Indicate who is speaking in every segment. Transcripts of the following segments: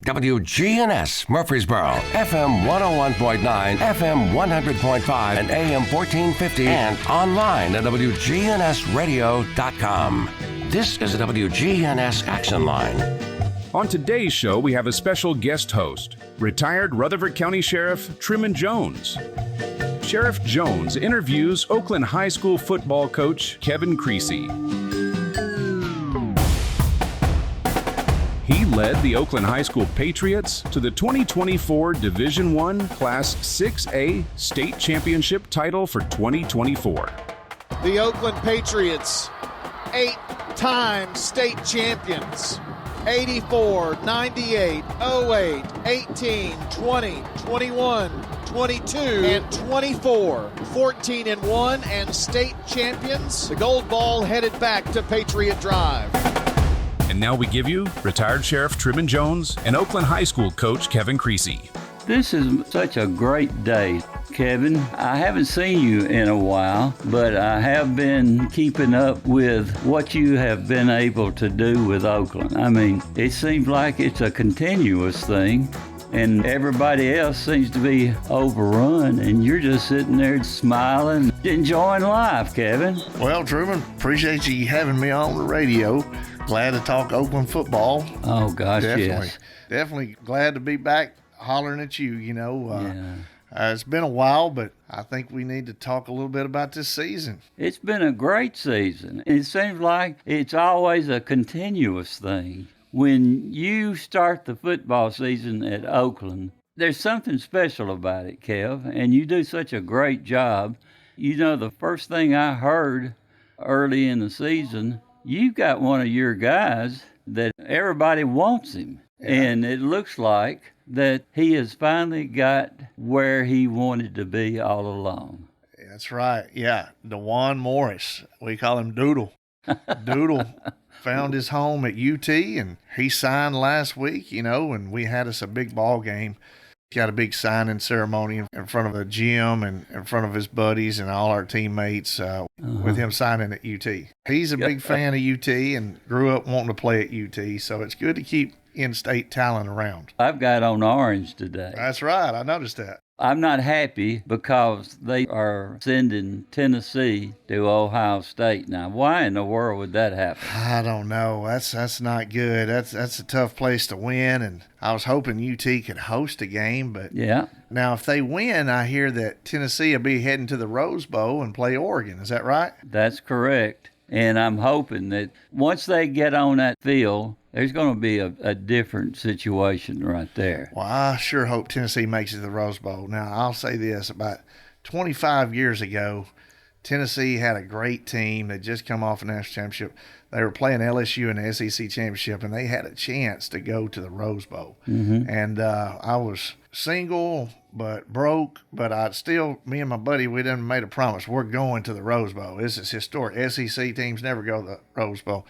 Speaker 1: WGNS Murfreesboro, FM 101.9, FM 100.5, and AM 1450, and online at WGNSradio.com. This is the WGNS Action Line.
Speaker 2: On today's show, we have a special guest host, retired Rutherford County Sheriff Truman Jones. Sheriff Jones interviews Oakland High School football coach Kevin Creasy. He led the Oakland High School Patriots to the 2024 Division I Class 6A State Championship title for 2024.
Speaker 3: The Oakland Patriots, 8-time state champions. 84, 98, 08, 18, 20, 21, 22, and 24. 14-1 and state champions. The gold ball headed back to Patriot Drive.
Speaker 2: And now we give you retired Sheriff Truman Jones and Oakland High School coach Kevin Creasy.
Speaker 4: This is such a great day, Kevin. I haven't seen you in a while, but I have been keeping up with what you have been able to do with Oakland. I mean, it seems like it's a continuous thing, and everybody else seems to be overrun, and you're just sitting there smiling, enjoying life, Kevin.
Speaker 5: Well, Truman, appreciate you having me on the radio. Glad to talk Oakland football.
Speaker 4: Oh, gosh,
Speaker 5: Definitely.
Speaker 4: yes.
Speaker 5: Definitely glad to be back hollering at you, It's been a while, but I think we need to talk a little bit about this season.
Speaker 4: It's been a great season. It seems like it's always a continuous thing. When you start the football season at Oakland, there's something special about it, Kev, and you do such a great job. You know, the first thing I heard early in the season, you got one of your guys that everybody wants him. Yeah. And it looks like that he has finally got where he wanted to be all along.
Speaker 5: That's right. Yeah. DeJuan Morris. We call him Doodle. Doodle found his home at UT, and he signed last week, and we had us a big ball game. Got a big signing ceremony in front of the gym and in front of his buddies and all our teammates with him signing at UT. He's a big fan of UT and grew up wanting to play at UT, so it's good to keep in-state talent around.
Speaker 4: I've got on orange today.
Speaker 5: That's right. I noticed that.
Speaker 4: I'm not happy because they are sending Tennessee to Ohio State. Now, why in the world would that happen?
Speaker 5: I don't know. That's not good. That's a tough place to win, and I was hoping UT could host a game, but
Speaker 4: yeah.
Speaker 5: Now if they win, I hear that Tennessee will be heading to the Rose Bowl and play Oregon. Is that right?
Speaker 4: That's correct. And I'm hoping that once they get on that field, there's going to be a different situation right there.
Speaker 5: Well, I sure hope Tennessee makes it to the Rose Bowl. Now, I'll say this. About 25 years ago, Tennessee had a great team. They'd just come off a national championship. They were playing LSU in the SEC championship, and they had a chance to go to the Rose Bowl. Mm-hmm. And I was single but broke, but me and my buddy, we done made a promise. We're going to the Rose Bowl. This is historic. SEC teams never go to the Rose Bowl.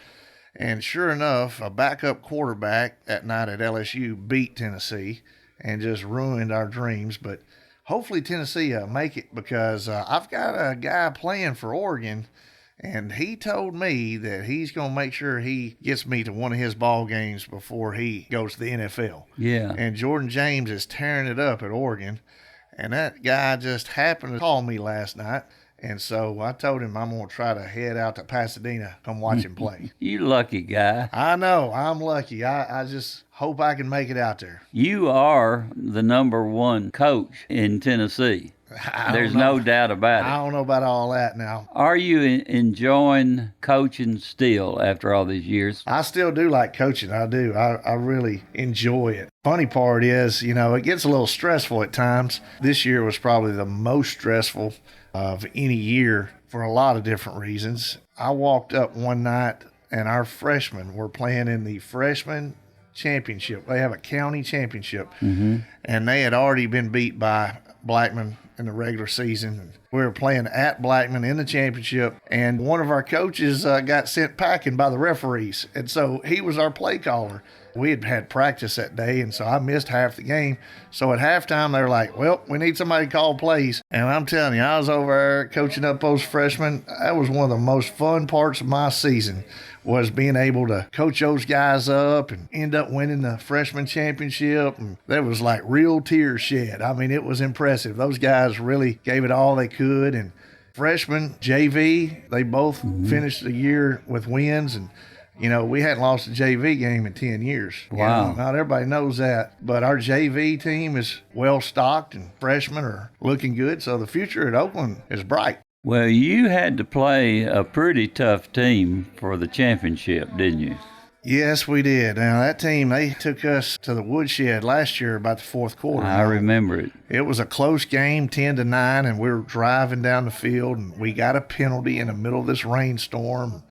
Speaker 5: And sure enough, a backup quarterback that night at LSU beat Tennessee and just ruined our dreams. But hopefully Tennessee make it, because I've got a guy playing for Oregon, and he told me that he's going to make sure he gets me to one of his ball games before he goes to the NFL.
Speaker 4: Yeah.
Speaker 5: And Jordan James is tearing it up at Oregon. And that guy just happened to call me last night. And so I told him I'm going to try to head out to Pasadena, come watch him play.
Speaker 4: You lucky guy.
Speaker 5: I know. I'm lucky. I just hope I can make it out there.
Speaker 4: You are the number one coach in Tennessee. There's no doubt about it.
Speaker 5: I don't know about all that now.
Speaker 4: Are you enjoying coaching still after all these years?
Speaker 5: I still do like coaching. I do. I really enjoy it. Funny part is, it gets a little stressful at times. This year was probably the most stressful of any year for a lot of different reasons. I walked up one night, and our freshmen were playing in the freshman championship. They have a county championship, and they had already been beat by Blackman in the regular season. We were playing at Blackman in the championship, and one of our coaches got sent packing by the referees, and so he was our play caller. We had had practice that day, and so I missed half the game. So at halftime, they were like, well, we need somebody to call plays. And I'm telling you, I was over there coaching up those freshmen. That was one of the most fun parts of my season, was being able to coach those guys up and end up winning the freshman championship. And there was like real tears shed. I mean, it was impressive. Those guys really gave it all they could. And freshmen, JV, they both finished the year with wins. And we hadn't lost a JV game in 10 years.
Speaker 4: Wow.
Speaker 5: Not everybody knows that. But our JV team is well stocked, and freshmen are looking good. So the future at Oakland is bright.
Speaker 4: Well, you had to play a pretty tough team for the championship, didn't you?
Speaker 5: Yes, we did. Now, that team, they took us to the woodshed last year about the fourth quarter.
Speaker 4: I remember it.
Speaker 5: It was a close game, 10-9, and we were driving down the field, and we got a penalty in the middle of this rainstorm.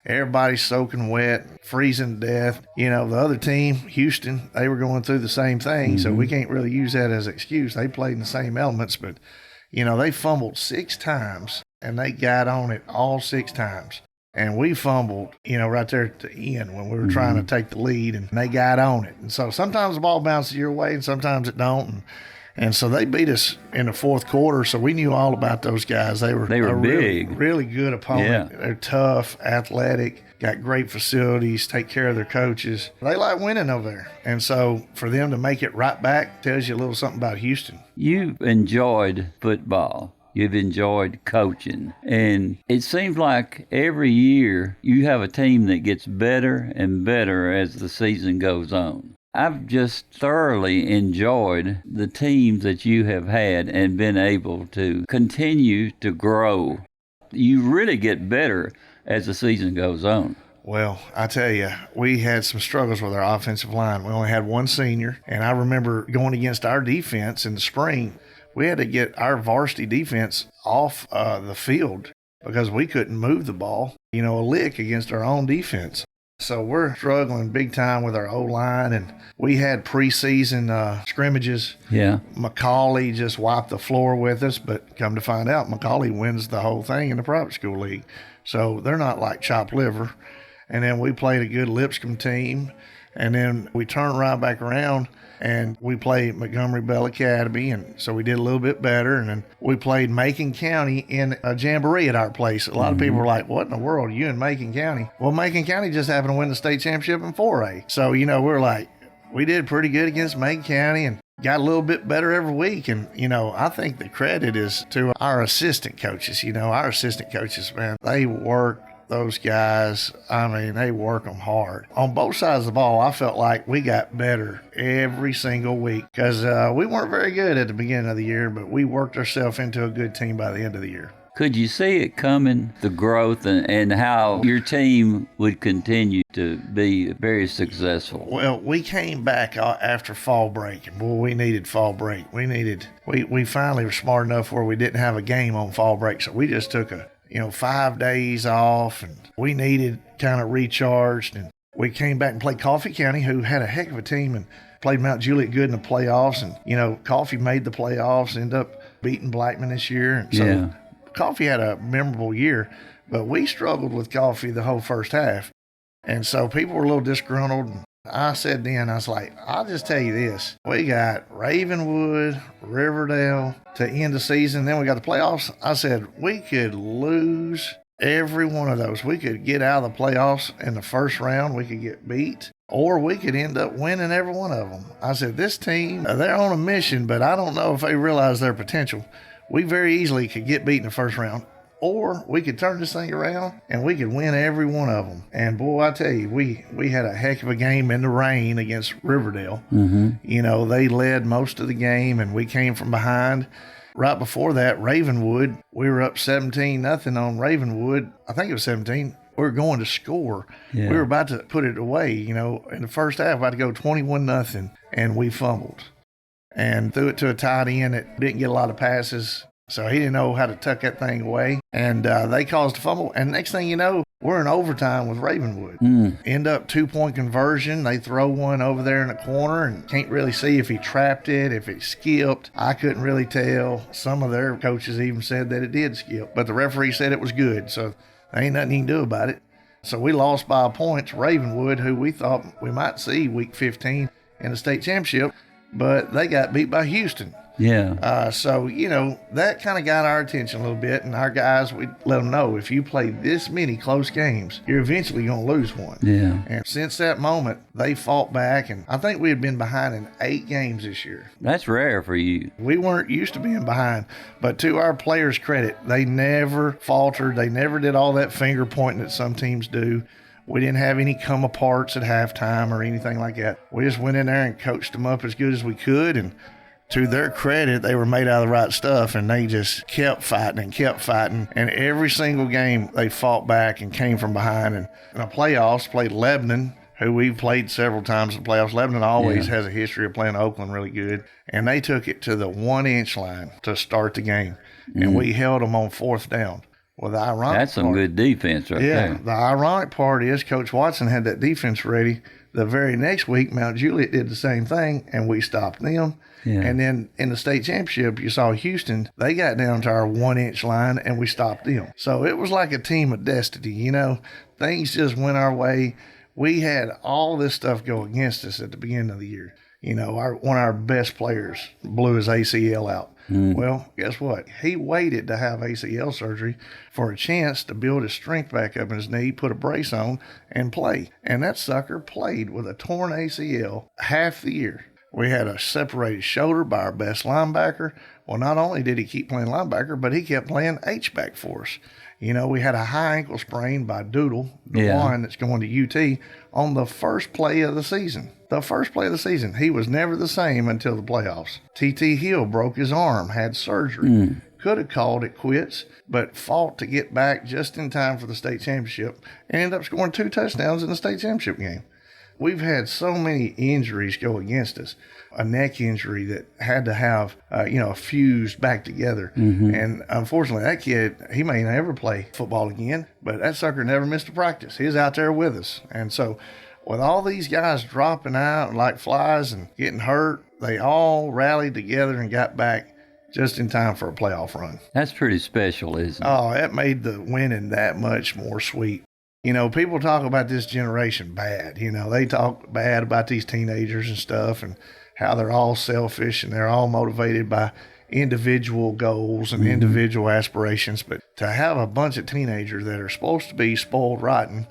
Speaker 5: Everybody's soaking wet, freezing to death. The other team, Houston, they were going through the same thing, so we can't really use that as an excuse. They played in the same elements, but, they fumbled 6 times, and they got on it all 6 times. And we fumbled, right there at the end when we were trying to take the lead, and they got on it. And so sometimes the ball bounces your way, and sometimes it don't. And so they beat us in the fourth quarter, so we knew all about those guys. They were
Speaker 4: big.
Speaker 5: Really good opponent.
Speaker 4: Yeah.
Speaker 5: They're tough, athletic, got great facilities, take care of their coaches. They like winning over there. And so for them to make it right back tells you a little something about Houston.
Speaker 4: You've enjoyed football. You've enjoyed coaching. And it seems like every year you have a team that gets better and better as the season goes on. I've just thoroughly enjoyed the teams that you have had and been able to continue to grow. You really get better as the season goes on.
Speaker 5: Well, I tell you, we had some struggles with our offensive line. We only had one senior, and I remember going against our defense in the spring. We had to get our varsity defense off the field because we couldn't move the ball, a lick against our own defense. So we're struggling big time with our O-line, and we had preseason scrimmages.
Speaker 4: Yeah.
Speaker 5: McCauley just wiped the floor with us, but come to find out, McCauley wins the whole thing in the private school league. So they're not like chopped liver. And then we played a good Lipscomb team, and then we turned right back around, and we played Montgomery Bell Academy, and so we did a little bit better. And then we played Macon County in a jamboree at our place. A lot of people were like, what in the world, you in Macon County? Well, Macon County just happened to win the state championship in 4A. So, we're like, we did pretty good against Macon County and got a little bit better every week. And, I think the credit is to our assistant coaches. Our assistant coaches, man, they work. Those guys, they work them hard. On both sides of the ball, I felt like we got better every single week because we weren't very good at the beginning of the year, but we worked ourselves into a good team by the end of the year.
Speaker 4: Could you see it coming, the growth and how your team would continue to be very successful?
Speaker 5: Well, we came back after fall break, and boy, we needed fall break. We finally were smart enough where we didn't have a game on fall break, so we just took 5 days off, and we needed kind of recharged. And we came back and played Coffee County, who had a heck of a team, and played Mount Juliet good in the playoffs. And, Coffee made the playoffs, ended up beating Blackman this year. And so Coffee had a memorable year, but we struggled with Coffee the whole first half. And so people were a little disgruntled. And I said then, I was like, I'll just tell you this. We got Ravenwood, Riverdale to end the season. Then we got the playoffs. I said, we could lose every one of those. We could get out of the playoffs in the first round. We could get beat, or we could end up winning every one of them. I said, this team, they're on a mission, but I don't know if they realize their potential. We very easily could get beat in the first round, or we could turn this thing around and we could win every one of them. And boy, I tell you, we had a heck of a game in the rain against Riverdale. They led most of the game, and we came from behind. Right before that, Ravenwood, we were up 17-0 on Ravenwood. I think it was 17. We were going to score.
Speaker 4: Yeah.
Speaker 5: We were about to put it away, in the first half, about to go 21-0, and we fumbled and threw it to a tight end that didn't get a lot of passes. So he didn't know how to tuck that thing away, and they caused a fumble. And next thing you know, we're in overtime with Ravenwood. End up 2-point conversion. They throw one over there in the corner and can't really see if he trapped it, if it skipped. I couldn't really tell. Some of their coaches even said that it did skip, but the referee said it was good, so there ain't nothing you can do about it. So we lost by a point to Ravenwood, who we thought we might see week 15 in the state championship, but they got beat by Houston.
Speaker 4: Yeah.
Speaker 5: So, that kind of got our attention a little bit, and our guys, we let them know, if you play this many close games, you're eventually going to lose one.
Speaker 4: Yeah.
Speaker 5: And since that moment, they fought back, and I think we had been behind in 8 games this year.
Speaker 4: That's rare for you.
Speaker 5: We weren't used to being behind, but to our players' credit, they never faltered. They never did all that finger pointing that some teams do. We didn't have any come aparts at halftime or anything like that. We just went in there and coached them up as good as we could, and to their credit, they were made out of the right stuff, and they just kept fighting and kept fighting. And every single game, they fought back and came from behind. And in the playoffs, played Lebanon, who we've played several times in the playoffs. Lebanon always has a history of playing Oakland really good. And they took it to the 1-inch line to start the game. And we held them on 4th down. Well, the ironic
Speaker 4: That's some good defense right there.
Speaker 5: The ironic part is Coach Watson had that defense ready. The very next week, Mount Juliet did the same thing, and we stopped them.
Speaker 4: Yeah.
Speaker 5: And then in the state championship, you saw Houston. They got down to our 1-inch line, and we stopped them. So it was like a team of destiny. Things just went our way. We had all this stuff go against us at the beginning of the year. One of our best players blew his ACL out. Well, guess what? He waited to have ACL surgery for a chance to build his strength back up in his knee, put a brace on, and play. And that sucker played with a torn ACL half the year. We had a separated shoulder by our best linebacker. Well, not only did he keep playing linebacker, but he kept playing H-back for us. We had a high ankle sprain by Doodle, the one that's going to UT, on the first play of the season. The first play of the season. He was never the same until the playoffs. T.T. Hill broke his arm, had surgery. Could have called it quits, but fought to get back just in time for the state championship and ended up scoring 2 touchdowns in the state championship game. We've had so many injuries go against us. A neck injury that had to have, fused back together. And unfortunately, that kid, he may never play football again, but that sucker never missed a practice. He was out there with us. And so with all these guys dropping out like flies and getting hurt, they all rallied together and got back just in time for a playoff run.
Speaker 4: That's pretty special, isn't it?
Speaker 5: Oh, it made the winning that much more sweet. People talk about this generation bad. They talk bad about these teenagers and stuff and how they're all selfish and they're all motivated by individual goals and individual aspirations. But to have a bunch of teenagers that are supposed to be spoiled rotten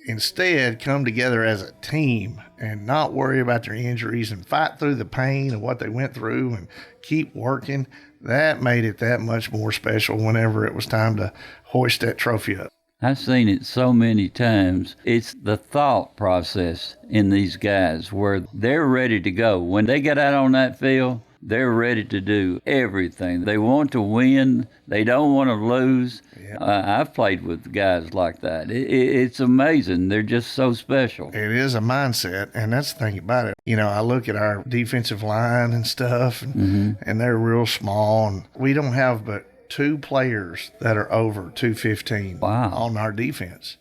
Speaker 5: instead come together as a team and not worry about their injuries and fight through the pain of what they went through and keep working, that made it that much more special whenever it was time to hoist that trophy up.
Speaker 4: I've seen it so many times. It's the thought process in these guys where they're ready to go. When they get out on that field, they're ready to do everything. They want to win. They don't want to lose. I've played with guys like that. It's amazing. They're just so special.
Speaker 5: It is a mindset, and that's the thing about it. I look at our defensive line and stuff, and they're real small, and we don't have but 2 players that are over 215 on our defense.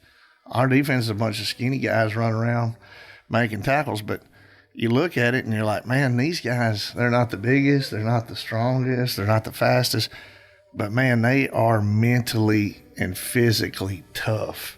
Speaker 5: Our defense is a bunch of skinny guys running around making tackles, but you look at it and you're like, man, these guys, they're not the biggest, they're not the strongest, they're not the fastest, but man, they are mentally and physically tough.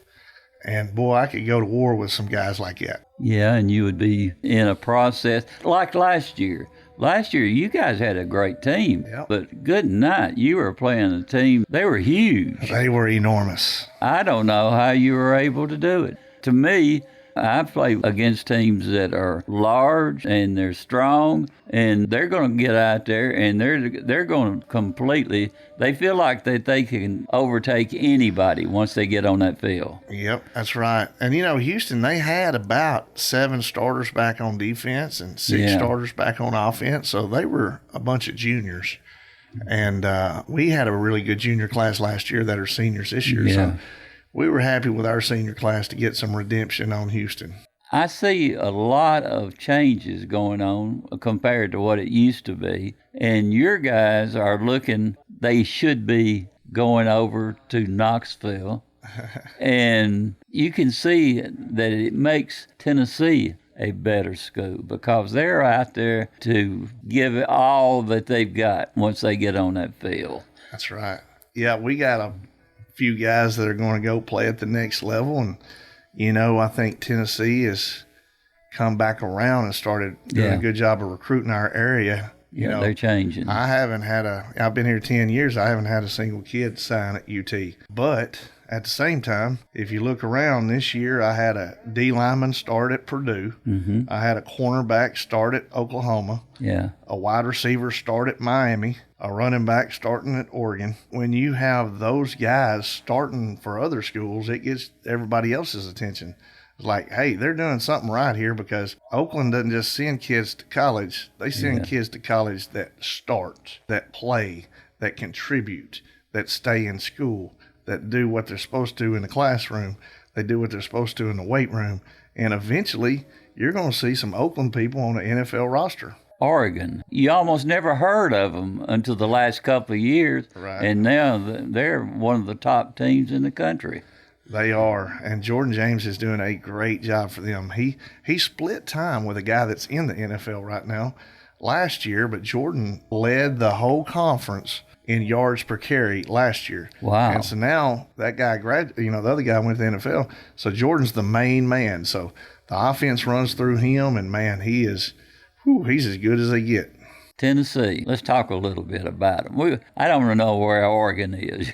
Speaker 5: And boy, I could go to war with some guys like that.
Speaker 4: Yeah, and you would be in a process like last year. Last year, you guys had a great team, but good night, you were playing a team. They were huge.
Speaker 5: They were enormous.
Speaker 4: I don't know how you were able to do it. To me, I play against teams that are large and they're strong, and they're going to get out there and they're going to completely. They feel like that they can overtake anybody once they get on that field.
Speaker 5: Yep, that's right. And Houston, they had about 7 starters back on defense and 6 starters back on offense, so they were a bunch of juniors. And we had a really good junior class last year that are seniors this year. So we were happy with our senior class to get some redemption on Houston.
Speaker 4: I see a lot of changes going on compared to what it used to be. And your guys are looking they should be going over to Knoxville. And you can see that it makes Tennessee a better school because they're out there to give it all that they've got once they get on that field.
Speaker 5: That's right. Yeah, we got a few guys that are going to go play at the next level. And, I think Tennessee has come back around and started doing a good job of recruiting our area.
Speaker 4: They're changing.
Speaker 5: I've been here 10 years. I haven't had a single kid sign at UT. But at the same time, if you look around this year, I had a D lineman start at Purdue.
Speaker 4: Mm-hmm.
Speaker 5: I had a cornerback start at Oklahoma.
Speaker 4: Yeah.
Speaker 5: A wide receiver start at Miami. A running back starting at Oregon. When you have those guys starting for other schools, it gets everybody else's attention. It's like, hey, they're doing something right here because Oakland doesn't just send kids to college. They send kids to college that start, that play, that contribute, that stay in school, that do what they're supposed to in the classroom. They do what they're supposed to in the weight room. And eventually, you're going to see some Oakland people on the NFL roster.
Speaker 4: Oregon. You almost never heard of them until the last couple of years.
Speaker 5: Right.
Speaker 4: And now they're one of the top teams in the country.
Speaker 5: They are. And Jordan James is doing a great job for them. He split time with a guy that's in the NFL right now last year, but Jordan led the whole conference in yards per carry last year.
Speaker 4: Wow.
Speaker 5: And so now that guy the other guy went to the NFL. So Jordan's the main man. So the offense runs through him, and man, he's as good as they get.
Speaker 4: Tennessee. Let's talk a little bit about them. I don't know where Oregon is.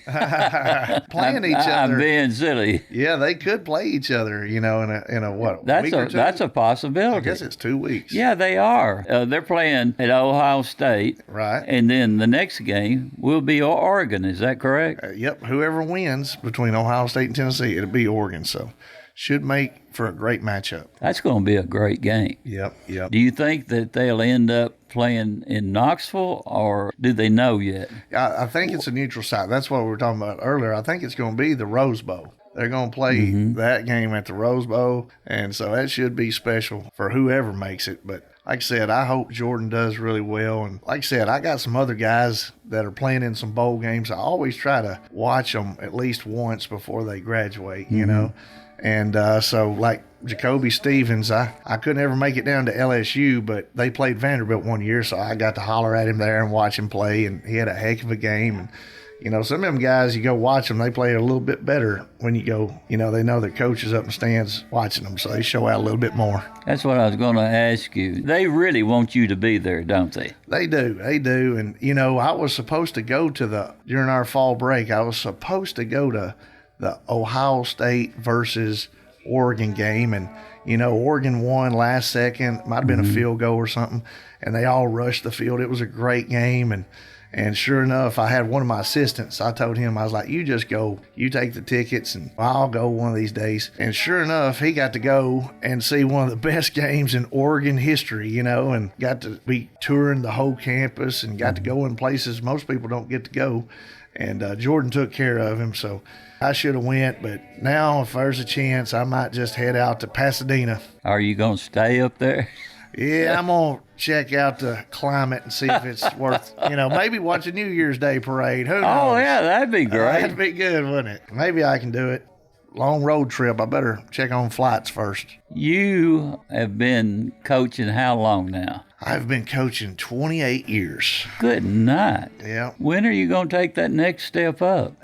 Speaker 5: Playing each other.
Speaker 4: I'm being silly.
Speaker 5: Yeah, they could play each other, in a what?
Speaker 4: That's
Speaker 5: week or two?
Speaker 4: That's a possibility.
Speaker 5: I guess it's 2 weeks.
Speaker 4: Yeah, they are. They're playing at Ohio State.
Speaker 5: Right.
Speaker 4: And then the next game will be Oregon. Is that correct?
Speaker 5: Yep. Whoever wins between Ohio State and Tennessee, it'll be Oregon. So should make for a great matchup.
Speaker 4: That's going to be a great game.
Speaker 5: Yep.
Speaker 4: Do you think that they'll end up playing in Knoxville, or do they know yet?
Speaker 5: I think it's a neutral site. That's what we were talking about earlier. I think it's going to be the Rose Bowl. They're going to play that game at the Rose Bowl, and so that should be special for whoever makes it. But like I said, I hope Jordan does really well. And like I said, I got some other guys that are playing in some bowl games. I always try to watch them at least once before they graduate, And so like Jacoby Stevens, I couldn't ever make it down to LSU, but they played Vanderbilt one year, so I got to holler at him there and watch him play, and he had a heck of a game. And, some of them guys, you go watch them, they play a little bit better when you go, they know their coach is up in the stands watching them, so they show out a little bit more.
Speaker 4: That's what I was going to ask you. They really want you to be there, don't they?
Speaker 5: They do. And, I was supposed to go to during our fall break, I was supposed to go to the Ohio State versus Oregon game. And, Oregon won last second. Might have been a field goal or something. And they all rushed the field. It was a great game. And sure enough, I had one of my assistants. I told him, I was like, you just go. You take the tickets, and I'll go one of these days. And sure enough, he got to go and see one of the best games in Oregon history, and got to be touring the whole campus and got to go in places most people don't get to go. And Jordan took care of him, so I should have went. But now, if there's a chance, I might just head out to Pasadena.
Speaker 4: Are you going to stay up there?
Speaker 5: Yeah, I'm going to check out the climate and see if it's worth, maybe watch a New Year's Day parade. Who knows?
Speaker 4: Oh, yeah, that'd be great.
Speaker 5: That'd be good, wouldn't it? Maybe I can do it. Long road trip. I better check on flights first.
Speaker 4: You have been coaching how long now?
Speaker 5: I've been coaching 28 years.
Speaker 4: Good night.
Speaker 5: Yeah.
Speaker 4: When are you going to take that next step up?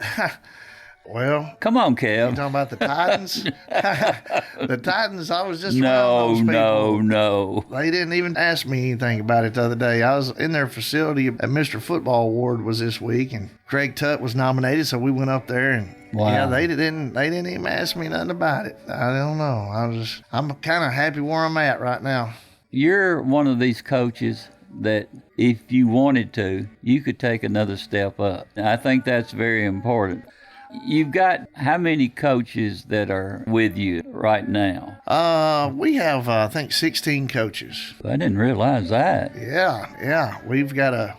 Speaker 5: Well,
Speaker 4: come on, Kev.
Speaker 5: You talking about the Titans? The Titans, I was just around those people.
Speaker 4: No.
Speaker 5: They didn't even ask me anything about it the other day. I was in their facility. A Mr. Football Award was this week, and Craig Tutt was nominated, so we went up there, and yeah, they didn't even ask me nothing about it. I don't know. I'm kind of happy where I'm at right now.
Speaker 4: You're one of these coaches that if you wanted to, you could take another step up. I think that's very important. You've got how many coaches that are with you right now?
Speaker 5: We have, I think, 16 coaches.
Speaker 4: I didn't realize that.
Speaker 5: Yeah. We've got a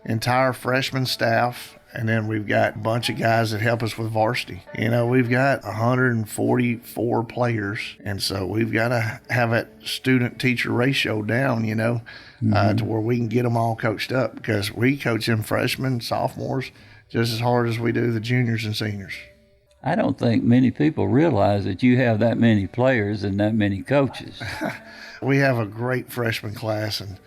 Speaker 5: entire freshman staff, and then we've got a bunch of guys that help us with varsity. We've got 144 players, and so we've got to have that student-teacher ratio down, to where we can get them all coached up, because we coach them freshmen, sophomores, just as hard as we do the juniors and seniors.
Speaker 4: I don't think many people realize that you have that many players and that many coaches.
Speaker 5: We have a great freshman class, and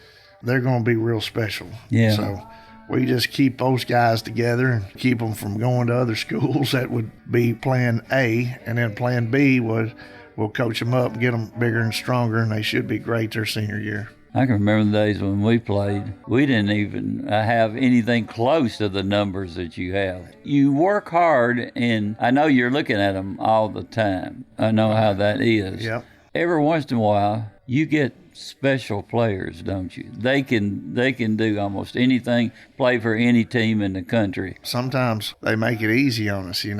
Speaker 5: they're going to be real special.
Speaker 4: Yeah.
Speaker 5: So we just keep those guys together and keep them from going to other schools. That would be plan A, and then plan B would we'll coach them up, get them bigger and stronger, and they should be great their senior year.
Speaker 4: I can remember the days when we played. We didn't even have anything close to the numbers that you have. You work hard, and I know you're looking at them all the time. I know how that is.
Speaker 5: Yep.
Speaker 4: Every once in a while, you get special players, don't you? They can do almost anything, play for any team in the country.
Speaker 5: Sometimes they make it easy on us, you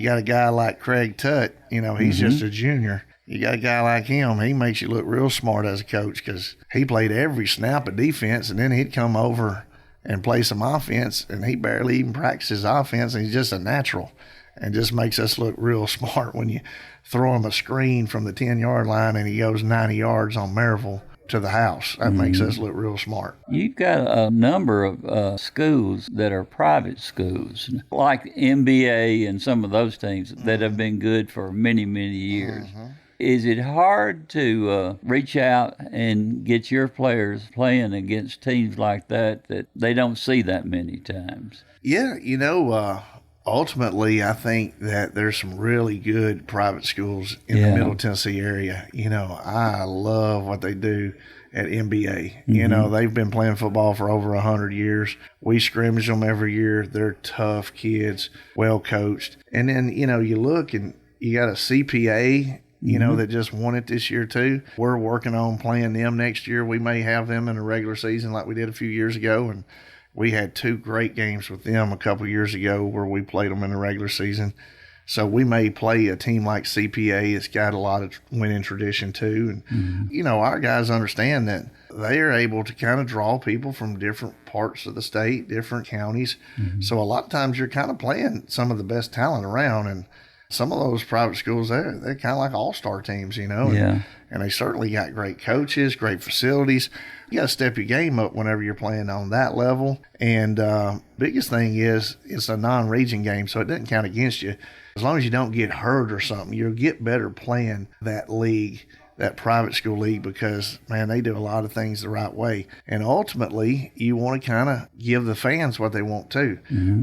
Speaker 5: got a guy like Craig Tutt, he's just a junior. You got a guy like him, he makes you look real smart as a coach because he played every snap of defense, and then he'd come over and play some offense, and he barely even practices offense, and he's just a natural and just makes us look real smart when you throw him a screen from the 10-yard line and he goes 90 yards on Maryville to the house. That makes us look real smart.
Speaker 4: You've got a number of schools that are private schools, like NBA and some of those teams that have been good for many, many years. Is it hard to reach out and get your players playing against teams like that they don't see that many times?
Speaker 5: Yeah, ultimately, I think that there's some really good private schools in the Middle Tennessee area. I love what they do at NBA. They've been playing football for over 100 years. We scrimmage them every year. They're tough kids, well coached. And then, you look and you got a CPA, that just won it this year too. We're working on playing them next year. We may have them in a regular season like we did a few years ago. And we had 2 great games with them a couple years ago where we played them in the regular season. So we may play a team like CPA. It's got a lot of winning tradition too. And, our guys understand that they are able to kind of draw people from different parts of the state, different counties. So a lot of times you're kind of playing some of the best talent around. And some of those private schools, they're kind of like all-star teams, And they certainly got great coaches, great facilities. You got to step your game up whenever you're playing on that level. And biggest thing is it's a non-region game, so it doesn't count against you. As long as you don't get hurt or something, you'll get better playing that league, that private school league, because, man, they do a lot of things the right way. And ultimately, you want to kind of give the fans what they want too.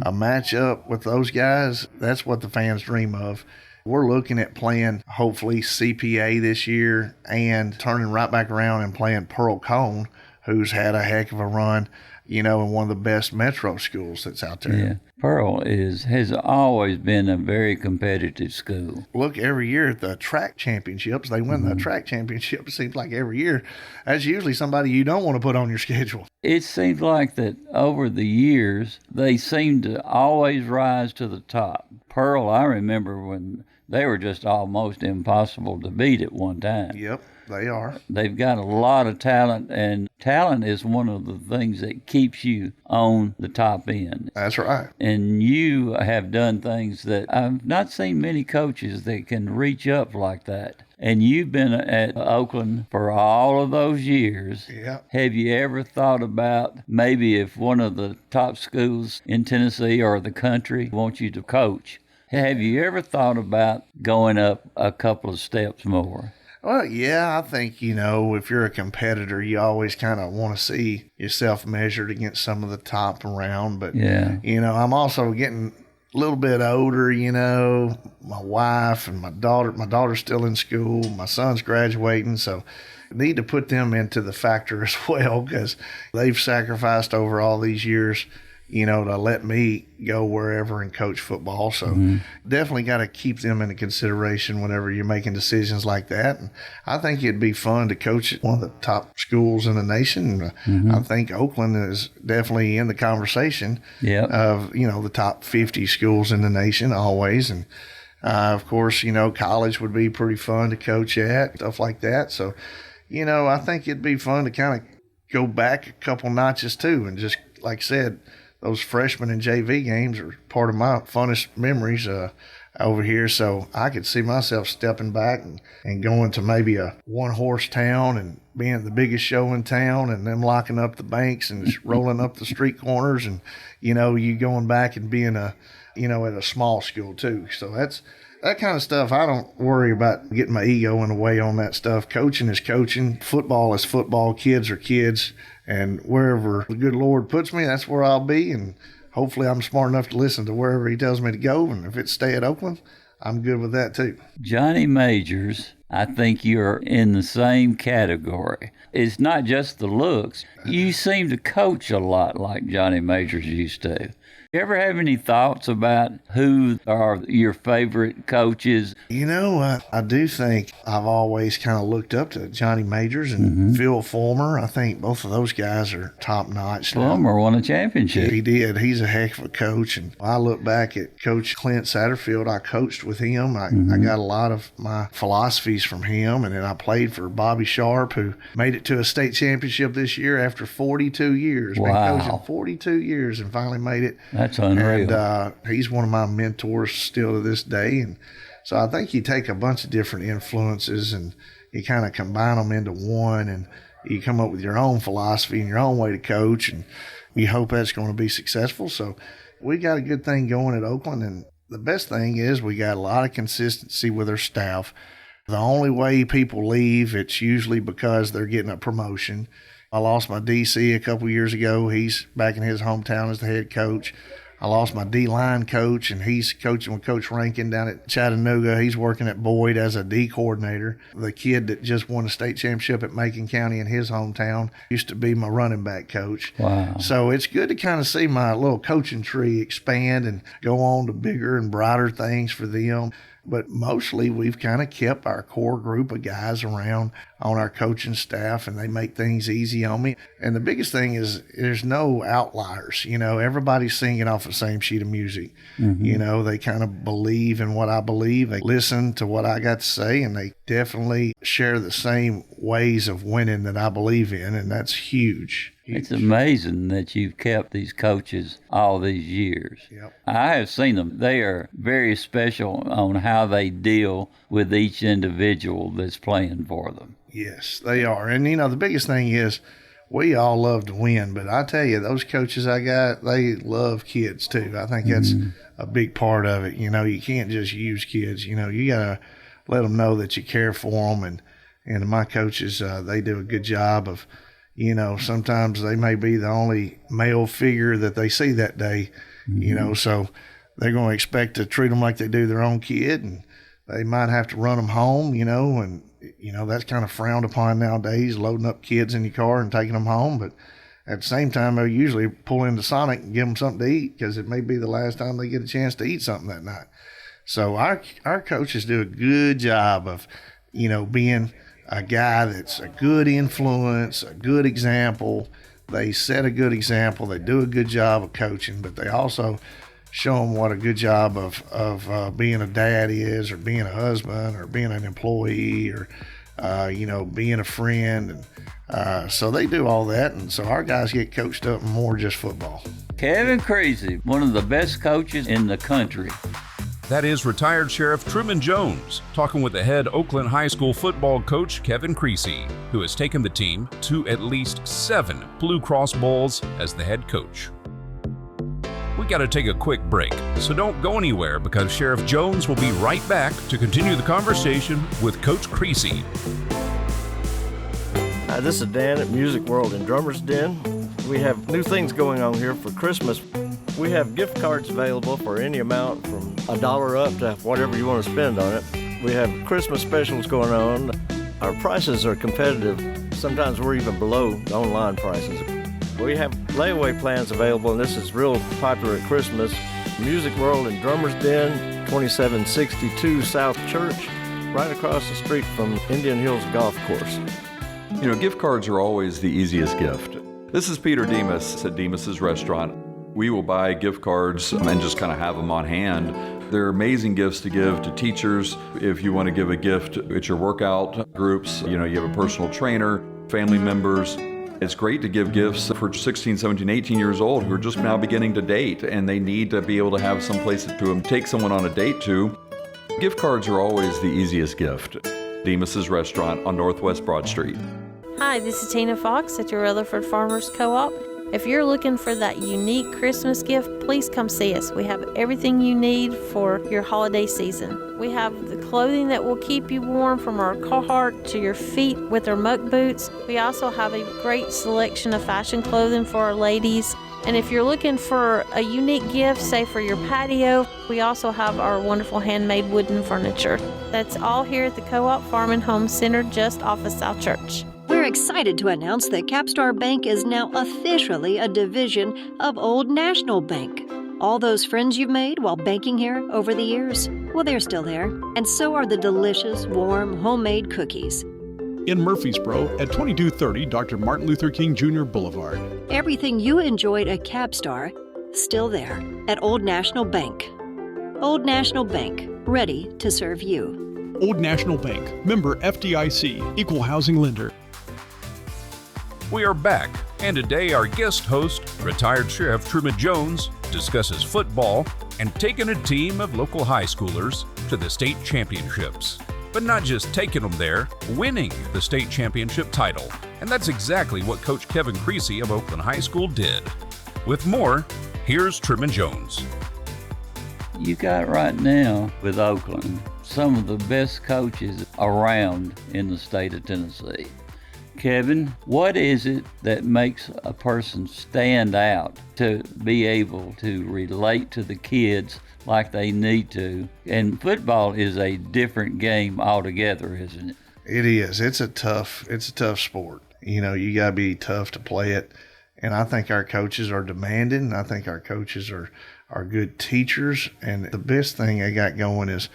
Speaker 5: A match up with those guys, that's what the fans dream of. We're looking at playing, hopefully, CPA this year and turning right back around and playing Pearl Cone, who's had a heck of a run, in one of the best metro schools that's out there.
Speaker 4: Yeah. Pearl has always been a very competitive school.
Speaker 5: Look, every year at the track championships, they win the track championship. It seems like every year. That's usually somebody you don't want to put on your schedule.
Speaker 4: It seems like that over the years, they seem to always rise to the top. Pearl, I remember when they were just almost impossible to beat at one time.
Speaker 5: Yep, they are.
Speaker 4: They've got a lot of talent, and talent is one of the things that keeps you on the top end.
Speaker 5: That's right.
Speaker 4: And you have done things that I've not seen many coaches that can reach up like that. And you've been at Oakland for all of those years.
Speaker 5: Yeah.
Speaker 4: Have you ever thought about maybe if one of the top schools in Tennessee or the country wants you to coach, have you ever thought about going up a couple of steps more?
Speaker 5: Well, yeah, I think, if you're a competitor, you always kind of want to see yourself measured against some of the top around. But, I'm also getting a little bit older, my wife and my daughter's still in school, my son's graduating, so I need to put them into the factor as well because they've sacrificed over all these years, to let me go wherever and coach football. So definitely got to keep them into consideration whenever you're making decisions like that. And I think it'd be fun to coach at one of the top schools in the nation. I think Oakland is definitely in the conversation of, the top 50 schools in the nation always. And of course, college would be pretty fun to coach at, stuff like that. So, I think it'd be fun to kind of go back a couple notches too. And just, like I said, those freshman and JV games are part of my funnest memories. over here. So I could see myself stepping back and going to maybe a one-horse town and being the biggest show in town, and them locking up the banks and just rolling up the street corners, and, you going back and being at a small school too. So that kind of stuff. I don't worry about getting my ego in the way on that stuff. Coaching is coaching. Football is football. Kids are kids. And wherever the good Lord puts me, that's where I'll be. And hopefully I'm smart enough to listen to wherever he tells me to go. And if it's stay at Oakland, I'm good with that too.
Speaker 4: Johnny Majors, I think you're in the same category. It's not just the looks. You seem to coach a lot like Johnny Majors used to. You ever have any thoughts about who are your favorite coaches?
Speaker 5: I do think I've always kind of looked up to Johnny Majors and Phil Fulmer. I think both of those guys are top notch.
Speaker 4: Fulmer won a championship.
Speaker 5: He did. He's a heck of a coach. And I look back at Coach Clint Satterfield. I coached with him. I got a lot of my philosophies from him. And then I played for Bobby Sharp, who made it to a state championship this year after 42 years.
Speaker 4: Wow.
Speaker 5: Been coaching 42 years and finally made it.
Speaker 4: That's unreal.
Speaker 5: And he's one of my mentors still to this day. And so I think you take a bunch of different influences and you kind of combine them into one, and you come up with your own philosophy and your own way to coach, and you hope that's going to be successful. So we got a good thing going at Oakland, and the best thing is we got a lot of consistency with our staff. The only way people leave, it's usually because they're getting a promotion. I lost my DC a couple years ago. He's back in his hometown as the head coach. I lost my D-line coach, and he's coaching with Coach Rankin down at Chattanooga. He's working at Boyd as a D coordinator. The kid that just won a state championship at Macon County in his hometown used to be my running back coach.
Speaker 4: Wow.
Speaker 5: So it's good to kind of see my little coaching tree expand and go on to bigger and brighter things for them. But mostly we've kind of kept our core group of guys around on our coaching staff, and they make things easy on me. And the biggest thing is there's no outliers. Everybody's singing off the same sheet of music. They kind of believe in what I believe. They listen to what I got to say, and they definitely share the same ways of winning that I believe in, and that's huge.
Speaker 4: It's amazing that you've kept these coaches all these years.
Speaker 5: Yep.
Speaker 4: I have seen them. They are very special on how they deal with each individual that's playing for them.
Speaker 5: Yes, they are. And, the biggest thing is we all love to win, but I tell you, those coaches I got, they love kids too. I think that's a big part of it. You can't just use kids. You got to let them know that you care for them. And my coaches, they do a good job of, sometimes they may be the only male figure that they see that day, so they're going to expect to treat them like they do their own kid, and they might have to run them home, and, that's kind of frowned upon nowadays, loading up kids in your car and taking them home. But at the same time, they'll usually pull into Sonic and give them something to eat because it may be the last time they get a chance to eat something that night. So our coaches do a good job of, being a guy that's a good influence, a good example. They set a good example. They do a good job of coaching, but they also show them what a good job of being a dad is, or being a husband, or being an employee, or, being a friend. And so they do all that. And so our guys get coached up in more just football.
Speaker 4: Kevin Creasy, one of the best coaches in the country.
Speaker 2: That is retired Sheriff Truman Jones talking with the head Oakland High School football coach Kevin Creasy, who has taken the team to at least 7 Blue Cross Bowls as the head coach. We got to take a quick break, so don't go anywhere because Sheriff Jones will be right back to continue the conversation with Coach Creasy.
Speaker 6: Hi, this is Dan at Music World in Drummer's Den. We have new things going on here for Christmas. We have gift cards available for any amount from $1 up to whatever you want to spend on it. We have Christmas specials going on. Our prices are competitive. Sometimes we're even below the online prices. We have layaway plans available, and this is real popular at Christmas. Music World in Drummer's Den, 2762 South Church, right across the street from Indian Hills Golf Course.
Speaker 7: Gift cards are always the easiest gift. This is Peter Demas at Demas's Restaurant. We will buy gift cards and just kind of have them on hand. They're amazing gifts to give to teachers. If you want to give a gift at your workout groups, you have a personal trainer, family members. It's great to give gifts for 16, 17, 18 years old who are just now beginning to date, and they need to be able to have some place to take someone on a date to. Gift cards are always the easiest gift. Demas's Restaurant on Northwest Broad Street.
Speaker 8: Hi, this is Tina Fox at your Rutherford Farmers Co-op. If you're looking for that unique Christmas gift, please come see us. We have everything you need for your holiday season. We have the clothing that will keep you warm, from our Carhartt to your feet with our muck boots. We also have a great selection of fashion clothing for our ladies. And if you're looking for a unique gift, say for your patio, we also have our wonderful handmade wooden furniture. That's all here at the Co-op Farm and Home Center just off of South Church.
Speaker 9: We're excited to announce that Capstar Bank is now officially a division of Old National Bank. All those friends you've made while banking here over the years, well, they're still there. And so are the delicious, warm, homemade cookies.
Speaker 10: In Murfreesboro at 2230 Dr. Martin Luther King Jr. Boulevard.
Speaker 9: Everything you enjoyed at Capstar, still there at Old National Bank. Old National Bank, ready to serve you.
Speaker 10: Old National Bank, member FDIC, equal housing lender.
Speaker 2: We are back, and today our guest host, retired Sheriff Truman Jones, discusses football and taking a team of local high schoolers to the state championships. But not just taking them there, winning the state championship title. And that's exactly what Coach Kevin Creasy of Oakland High School did. With more, here's Truman Jones.
Speaker 4: You got right now with Oakland some of the best coaches around in the state of Tennessee. Kevin, what is it that makes a person stand out to be able to relate to the kids like they need to? And football is a different game altogether, isn't it?
Speaker 5: It is. It's a tough sport. You know, you got to be tough to play it. And I think our coaches are demanding. I think our coaches are good teachers. And the best thing they got going is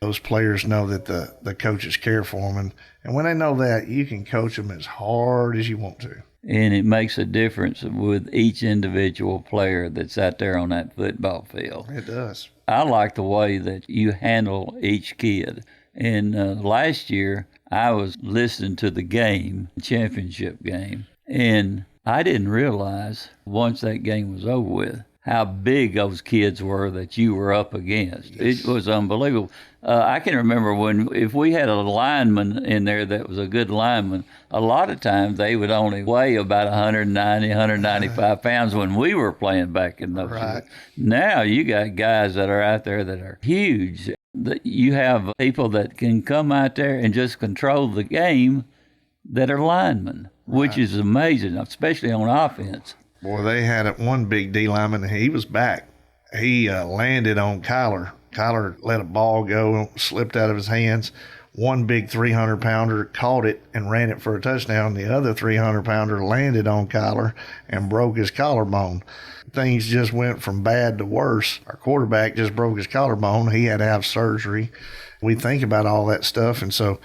Speaker 5: those players know that the coaches care for them. And when they know that, you can coach them as hard as you want to.
Speaker 4: And it makes a difference with each individual player that's out there on that football field.
Speaker 5: It does.
Speaker 4: I like the way that you handle each kid. And last year, I was listening to the game, the championship game, and I didn't realize once that game was over with how big those kids were that you were up against. Yes. It was unbelievable. I can remember if we had a lineman in there that was a good lineman, a lot of times they would only weigh about 190, 195 pounds when we were playing back in those years. Now you got guys that are out there that are huge. You have people that can come out there and just control the game that are linemen, which is amazing, especially on offense.
Speaker 5: Boy, they had one big D lineman, and he was back. He landed on Kyler. Kyler let a ball go, slipped out of his hands. One big 300-pounder caught it and ran it for a touchdown. The other 300-pounder landed on Kyler and broke his collarbone. Things just went from bad to worse. Our quarterback just broke his collarbone. He had to have surgery. We think about all that stuff, and so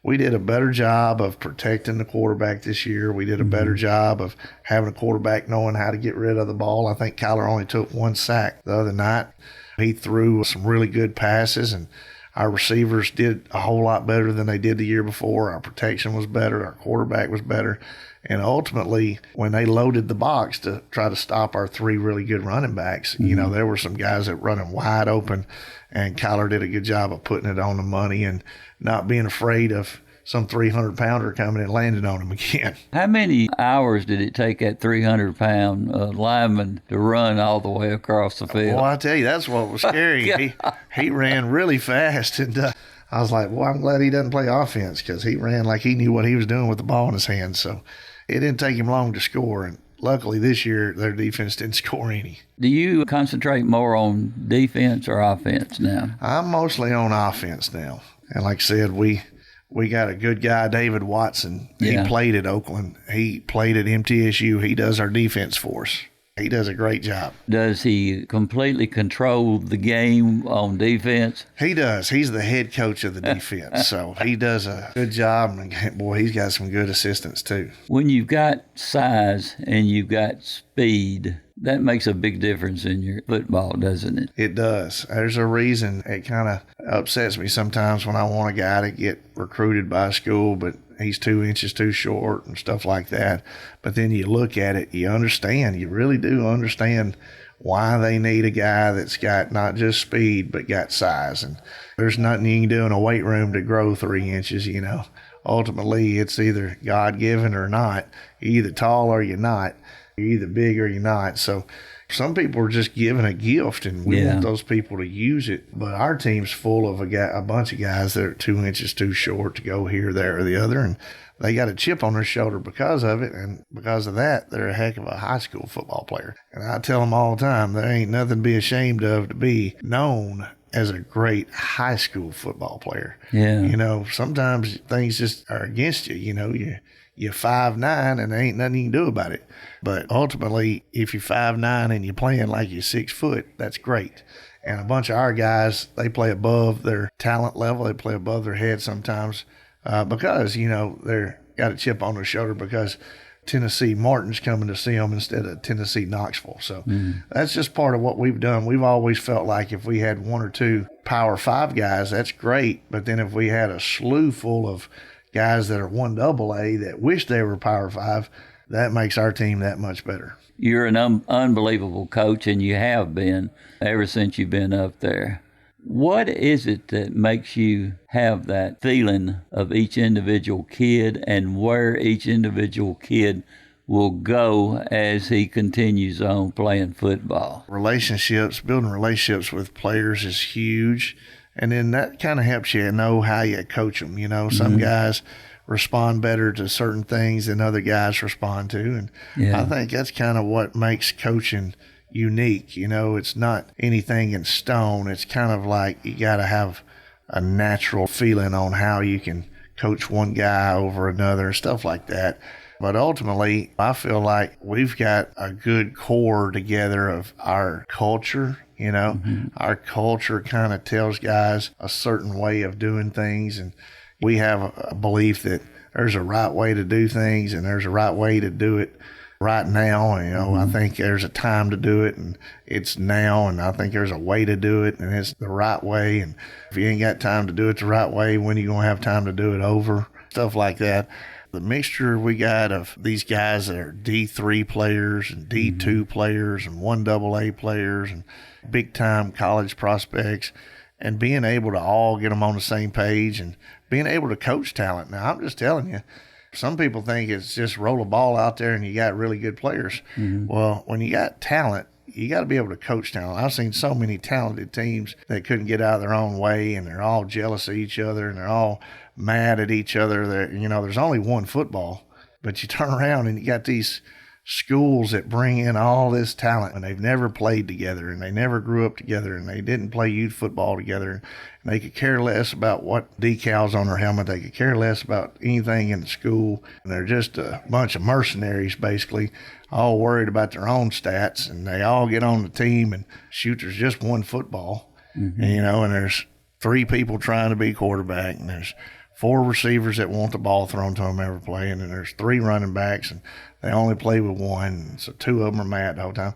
Speaker 5: we did a better job of protecting the quarterback this year. We did a better job of having a quarterback knowing how to get rid of the ball. I think Kyler only took one sack the other night. He threw some really good passes, and our receivers did a whole lot better than they did the year before. Our protection was better. Our quarterback was better. And ultimately, when they loaded the box to try to stop our three really good running backs, you know, there were some guys that were running wide open, and Kyler did a good job of putting it on the money and not being afraid of some 300-pounder coming and landing on him again.
Speaker 4: How many hours did it take that 300-pound lineman to run all the way across the field?
Speaker 5: Well, I tell you, that's what was scary. He ran really fast, and I was like, well, I'm glad he doesn't play offense, because he ran like he knew what he was doing with the ball in his hands. So it didn't take him long to score, and luckily this year their defense didn't score any.
Speaker 4: Do you concentrate more on defense or offense now?
Speaker 5: I'm mostly on offense now. And like I said, we got a good guy, David Watson.
Speaker 4: Yeah.
Speaker 5: He played at Oakland. He played at MTSU. He does our defense for us. He does a great job.
Speaker 4: Does he completely control the game on defense?
Speaker 5: He does. He's the head coach of the defense, so he does a good job. And boy, he's got some good assistants too.
Speaker 4: When you've got size and you've got speed, that makes a big difference in your football, doesn't it?
Speaker 5: It does. There's a reason. It kind of upsets me sometimes when I want a guy to get recruited by a school, but he's 2 inches too short and stuff like that. But then you look at it, you understand, you really do understand why they need a guy that's got not just speed, but got size. And there's nothing you can do in a weight room to grow 3 inches, you know. Ultimately, it's either God-given or not. You're either tall or you're not. You're either big or you're not. So some people are just given a gift, and we want those people to use it. But our team's full of a bunch of guys that are 2 inches too short to go here, there, or the other, and they got a chip on their shoulder because of it, and because of that, they're a heck of a high school football player. And I tell them all the time, there ain't nothing to be ashamed of to be known as a great high school football player.
Speaker 4: Yeah.
Speaker 5: You know, sometimes things just are against you. You know, you're 5'9", and there ain't nothing you can do about it. But ultimately, if you're 5'9" and you're playing like you're 6 foot, that's great. And a bunch of our guys, they play above their talent level. They play above their head sometimes because, you know, they're got a chip on their shoulder because Tennessee Martin's coming to see them instead of Tennessee Knoxville. So that's just part of what we've done. We've always felt like if we had 1 or 2 Power 5 guys, that's great. But then if we had a slew full of guys that are 1AA that wish they were Power 5, that makes our team that much better.
Speaker 4: You're an unbelievable coach, and you have been ever since you've been up there. What is it that makes you have that feeling of each individual kid and where each individual kid will go as he continues on playing football?
Speaker 5: Building relationships with players is huge. And then that kind of helps you know how you coach them. You know, some guys respond better to certain things than other guys respond to. And I think that's kind of what makes coaching unique. You know, it's not anything in stone. It's kind of like you got to have a natural feeling on how you can coach one guy over another, stuff like that. But ultimately, I feel like we've got a good core together of our culture. You know, our culture kind of tells guys a certain way of doing things. And we have a belief that there's a right way to do things and there's a right way to do it right now. You know, I think there's a time to do it and it's now. And I think there's a way to do it and it's the right way. And if you ain't got time to do it the right way, when are you going to have time to do it over? Stuff like that. The mixture we got of these guys that are D3 players and D2 players and 1AA players and big-time college prospects, and being able to all get them on the same page and being able to coach talent. Now, I'm just telling you, some people think it's just roll a ball out there and you got really good players. Well, when you got talent, you got to be able to coach talent. I've seen so many talented teams that couldn't get out of their own way, and they're all jealous of each other, and they're all mad at each other. That, you know, there's only one football, but you turn around and you got these schools that bring in all this talent, and they've never played together, and they never grew up together, and they didn't play youth football together, and they could care less about what decals on their helmet. They could care less about anything in the school, and they're just a bunch of mercenaries, basically, all worried about their own stats, and they all get on the team, and shoot, there's just one football, and, you know, and there's 3 people trying to be quarterback, and there's 4 receivers that want the ball thrown to them every play, and then there's 3 running backs, and they only play with 1, so 2 of them are mad the whole time.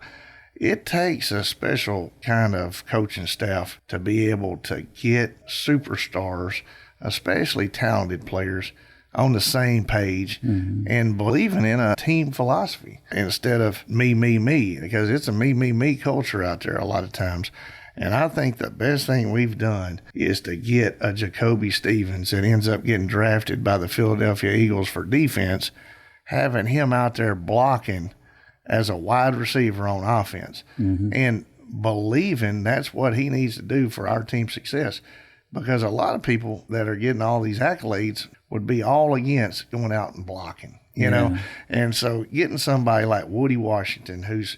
Speaker 5: It takes a special kind of coaching staff to be able to get superstars, especially talented players, on the same page and believing in a team philosophy instead of me, because it's a me culture out there a lot of times. And I think the best thing we've done is to get a Jacoby Stevens that ends up getting drafted by the Philadelphia Eagles for defense, having him out there blocking as a wide receiver on offense and believing that's what he needs to do for our team's success. Because a lot of people that are getting all these accolades would be all against going out and blocking, you know? And so getting somebody like Woody Washington, who's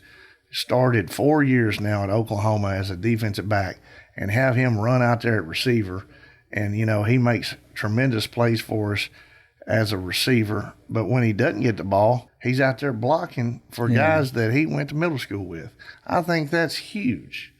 Speaker 5: started 4 years now at Oklahoma as a defensive back, and have him run out there at receiver. And, you know, he makes tremendous plays for us as a receiver. But when he doesn't get the ball, he's out there blocking for guys that he went to middle school with. I think that's huge.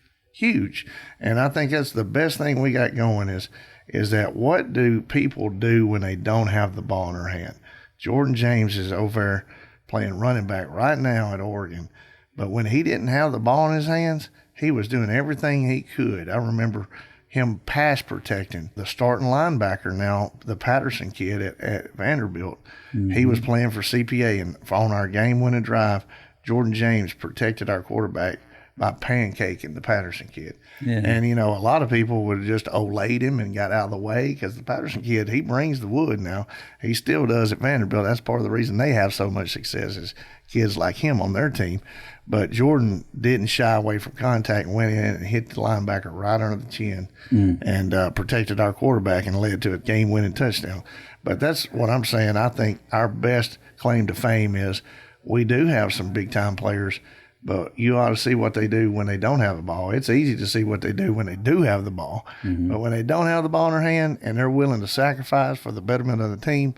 Speaker 5: And I think that's the best thing we got going is that what do people do when they don't have the ball in their hand? Jordan James is over there playing running back right now at Oregon. But when he didn't have the ball in his hands, he was doing everything he could. I remember him pass protecting the starting linebacker. Now, the Patterson kid at Vanderbilt, he was playing for CPA, and on our game-winning drive, Jordan James protected our quarterback by pancaking the Patterson kid.
Speaker 4: Yeah.
Speaker 5: And, you know, a lot of people would have just olayed him and got out of the way because the Patterson kid, he brings the wood now. He still does at Vanderbilt. That's part of the reason they have so much success is kids like him on their team. But Jordan didn't shy away from contact and went in and hit the linebacker right under the chin and protected our quarterback and led to a game-winning touchdown. But that's what I'm saying. I think our best claim to fame is we do have some big-time players, but you ought to see what they do when they don't have the ball. It's easy to see what they do when they do have the ball. But when they don't have the ball in their hand and they're willing to sacrifice for the betterment of the team,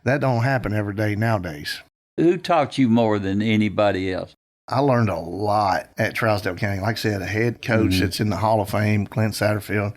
Speaker 5: that don't happen every day nowadays.
Speaker 4: Who taught you more than anybody else?
Speaker 5: I learned a lot at Trousdale County. Like I said, a head coach that's in the Hall of Fame, Clint Satterfield,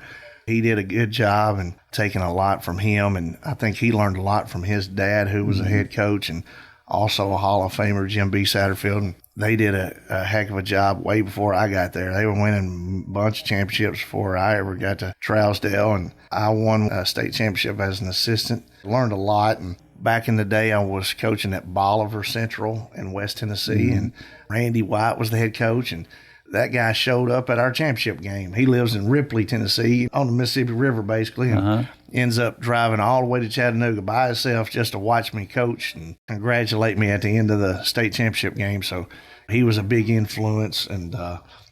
Speaker 5: he did a good job and taking a lot from him. And I think he learned a lot from his dad, who was a head coach and also a Hall of Famer, Jim B. Satterfield. And they did a heck of a job way before I got there. They were winning a bunch of championships before I ever got to Trousdale. And I won a state championship as an assistant. Learned a lot. And back in the day, I was coaching at Bolivar Central in West Tennessee, and Randy White was the head coach, and that guy showed up at our championship game. He lives in Ripley, Tennessee, on the Mississippi River, basically, and ends up driving all the way to Chattanooga by himself just to watch me coach and congratulate me at the end of the state championship game. So he was a big influence, and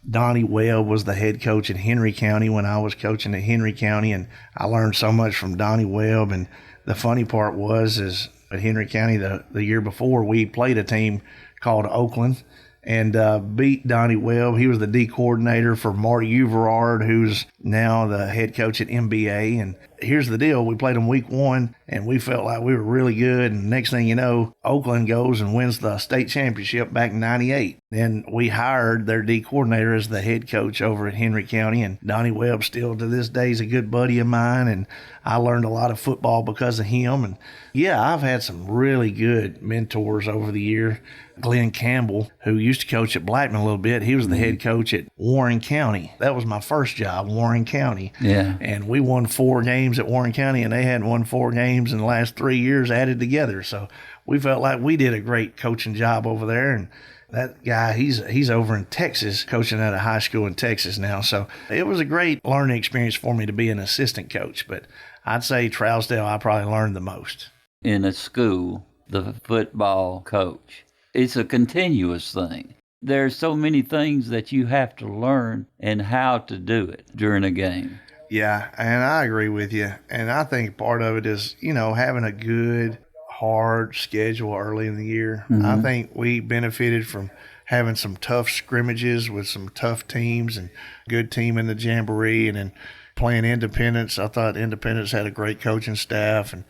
Speaker 5: Donnie Webb was the head coach in Henry County when I was coaching at Henry County, and I learned so much from Donnie Webb. And the funny part is at Henry County the year before, we played a team called Oakland and beat Donnie Webb. He was the D coordinator for Marty Uverard, who's now the head coach at MBA. And here's the deal. We played them week 1, and we felt like we were really good. And next thing you know, Oakland goes and wins the state championship back in 98. Then we hired their D coordinator as the head coach over at Henry County. And Donnie Webb still to this day is a good buddy of mine. And I learned a lot of football because of him. And yeah, I've had some really good mentors over the year. Glenn Campbell, who used to coach at Blackman a little bit, he was the head coach at Warren County. That was my first job, Warren County.
Speaker 4: Yeah.
Speaker 5: And we won 4 games at Warren County, and they hadn't won 4 games in the last 3 years added together. So we felt like we did a great coaching job over there. And that guy, he's over in Texas, coaching at a high school in Texas now. So it was a great learning experience for me to be an assistant coach. But I'd say Trousdale, I probably learned the most.
Speaker 4: In a school, the football coach, it's a continuous thing. There's so many things that you have to learn and how to do it during a game.
Speaker 5: Yeah, and I agree with you. And I think part of it is, you know, having a good, hard schedule early in the year. I think we benefited from having some tough scrimmages with some tough teams and good team in the Jamboree, and then playing Independence. I thought Independence had a great coaching staff, and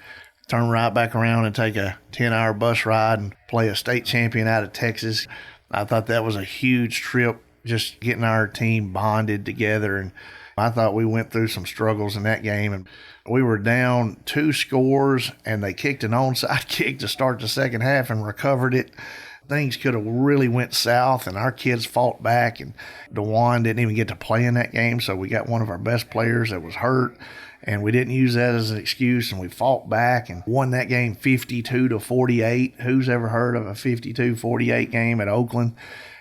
Speaker 5: turn right back around and take a 10-hour bus ride and play a state champion out of Texas. I thought that was a huge trip, just getting our team bonded together. And I thought we went through some struggles in that game. And we were down 2 scores, and they kicked an onside kick to start the second half and recovered it. Things could have really went south, and our kids fought back. And DeJuan didn't even get to play in that game, so we got one of our best players that was hurt. And we didn't use that as an excuse, and we fought back and won that game 52-48. Who's ever heard of a 52-48 game at Oakland?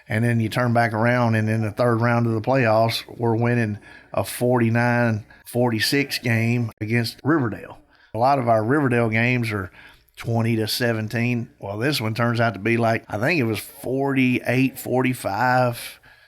Speaker 5: And then you turn back around, and in the third round of the playoffs, we're winning a 49-46 game against Riverdale. A lot of our Riverdale games are 20-17. Well, this one turns out to be like, I think it was 48-45,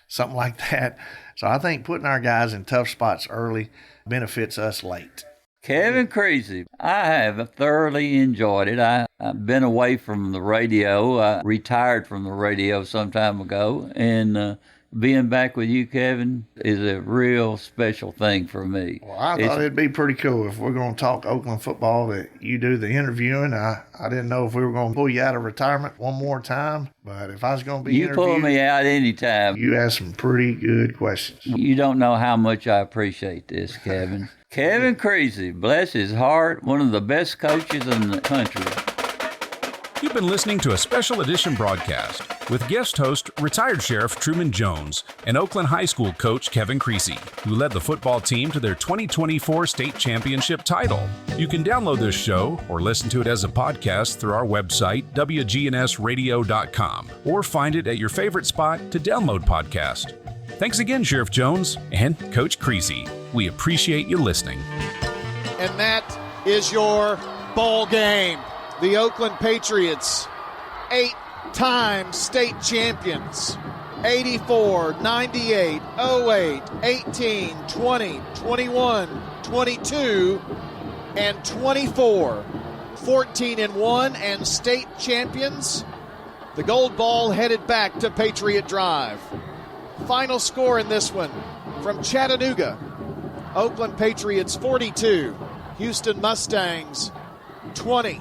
Speaker 5: something like that. So I think putting our guys in tough spots early benefits us late.
Speaker 4: Kevin Creasy, I have thoroughly enjoyed it. I've been away from the radio. I retired from the radio some time ago, and being back with you, Kevin, is a real special thing for me.
Speaker 5: Well, I thought it'd be pretty cool if we're going to talk Oakland football that you do the interviewing. I didn't know if we were going to pull you out of retirement one more time, but if I was going to be interviewed,
Speaker 4: you pull me out anytime.
Speaker 5: You asked some pretty good questions.
Speaker 4: You don't know how much I appreciate this, Kevin. Kevin Creasy, bless his heart, one of the best coaches in the country.
Speaker 2: You've been listening to a special edition broadcast with guest host, retired Sheriff Truman Jones, and Oakland High School coach Kevin Creasy, who led the football team to their 2024 state championship title. You can download this show or listen to it as a podcast through our website, wgnsradio.com, or find it at your favorite spot to download podcast. Thanks again, Sheriff Jones and Coach Creasy. We appreciate you listening.
Speaker 3: And that is your ball game. The Oakland Patriots, 8-time state champions, 84, 98, 08, 18, 20, 21, 22, and 24. 14-1 and state champions. The gold ball headed back to Patriot Drive. Final score in this one from Chattanooga, Oakland Patriots 42, Houston Mustangs 20.